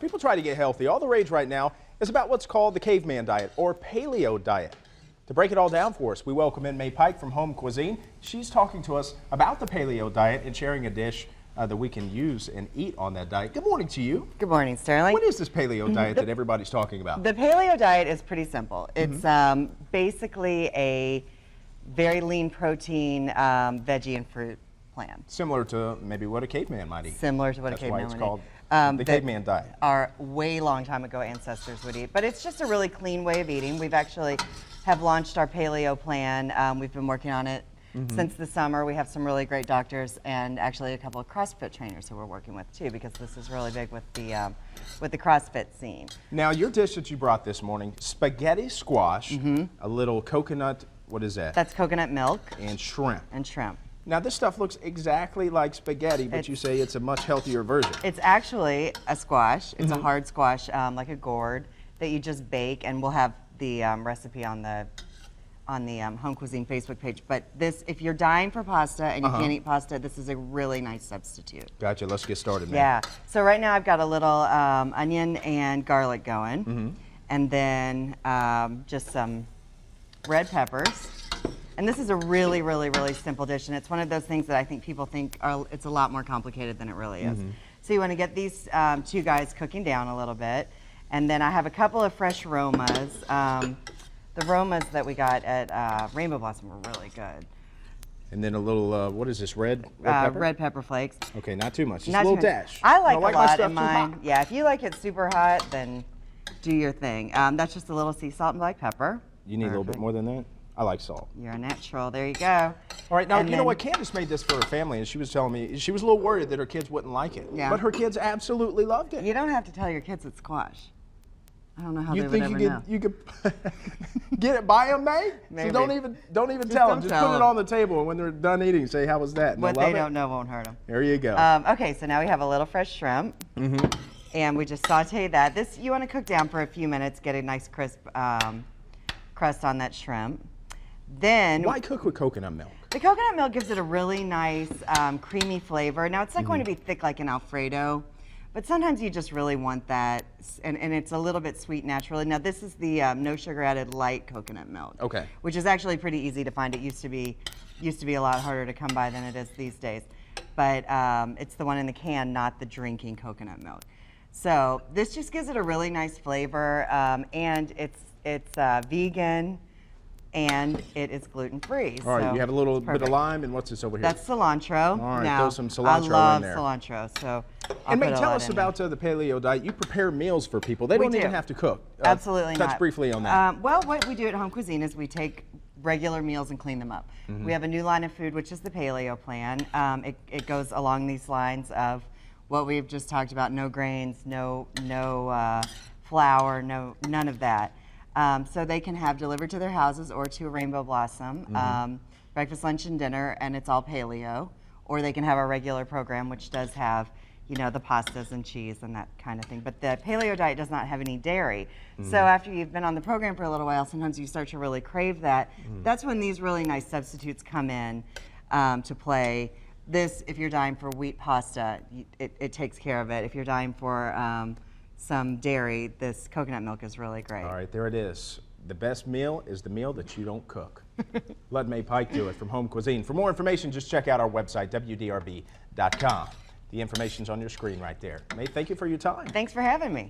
people try to get healthy. All the rage right now is about what's called the caveman diet or paleo diet. To break it all down for us, we welcome in May Pike from Home Cuisine. She's talking to us about the paleo diet and sharing a dish that we can use and eat on that diet. Good morning to you. Good morning, Sterling. What is this paleo diet that everybody's talking about? The paleo diet is pretty simple. It's basically a very lean protein veggie and fruit plan. Similar to maybe what a caveman might eat. Similar to what a caveman would eat. That's why it's called the caveman diet. Our way long time ago ancestors would eat. But it's just a really clean way of eating. We've actually have launched our paleo plan. We've been working on it since the summer. We have some really great doctors and actually a couple of CrossFit trainers who we're working with too, because this is really big with the CrossFit scene. Now, your dish that you brought this morning, spaghetti squash, a little coconut, what is that? That's coconut milk. And shrimp. And shrimp. Now, this stuff looks exactly like spaghetti, but you say it's a much healthier version. It's actually a squash. It's a hard squash, like a gourd, that you just bake, and we'll have the recipe on the Home Cuisine Facebook page. But this, if you're dying for pasta and you can't eat pasta, this is a really nice substitute. Gotcha. Let's get started, man. Yeah. So right now I've got a little onion and garlic going, and then just some red peppers. And this is a really, really, really simple dish, and it's one of those things that I think people think it's a lot more complicated than it really is. So you want to get these two guys cooking down a little bit, and then I have a couple of fresh Romas. The Romas that we got at Rainbow Blossom were really good. And then a little, what is this, red pepper? Red pepper flakes. Okay, not too much, just a little dash. I like a lot in mine. Yeah, if you like it super hot, then do your thing. That's just a little sea salt and black pepper. You need a little bit more than that? I like salt. You're a natural. There you go. All right, now, you know what? Candace made this for her family, and she was telling me she was a little worried that her kids wouldn't like it. Yeah. But her kids absolutely loved it. You don't have to tell your kids it's squash. I don't know how they would ever know. You could get it by them, May? Maybe. So don't even tell them. Just put it on the table, and when they're done eating, say, how was that? And what they don't know won't hurt them. There you go. Okay, so now we have a little fresh shrimp. And we just saute that. This you want to cook down for a few minutes, get a nice crisp crust on that shrimp. Then why cook with coconut milk? The coconut milk gives it a really nice creamy flavor. Now it's not going to be thick like an Alfredo, but sometimes you just really want that, and it's a little bit sweet naturally. Now this is the no sugar added light coconut milk, which is actually pretty easy to find. It used to be a lot harder to come by than it is these days, but it's the one in the can, not the drinking coconut milk. So this just gives it a really nice flavor, and it's vegan. And it is gluten-free. All right, you have a little bit of lime, and what's this over here? That's cilantro. All right, now, throw some cilantro I in there. love cilantro, so And May, tell us about the paleo diet. You prepare meals for people. They don't even have to cook. Absolutely not. Touch briefly on that. Well, what we do at Home Cuisine is we take regular meals and clean them up. We have a new line of food, which is the paleo plan. It goes along these lines of what we've just talked about: no grains, no flour, none of that. So they can have delivered to their houses or to a Rainbow Blossom, breakfast, lunch, and dinner, and it's all paleo. Or they can have our regular program, which does have, you know, the pastas and cheese and that kind of thing. But the paleo diet does not have any dairy. So after you've been on the program for a little while, sometimes you start to really crave that. That's when these really nice substitutes come in to play. This, if you're dying for wheat pasta, it takes care of it. If you're dying for some dairy, this coconut milk is really great. All right, there it is. The best meal is the meal that you don't cook. Let May Pike do it from Home Cuisine. For more information, just check out our website, WDRB.com. The information's on your screen right there. May, thank you for your time. Thanks for having me.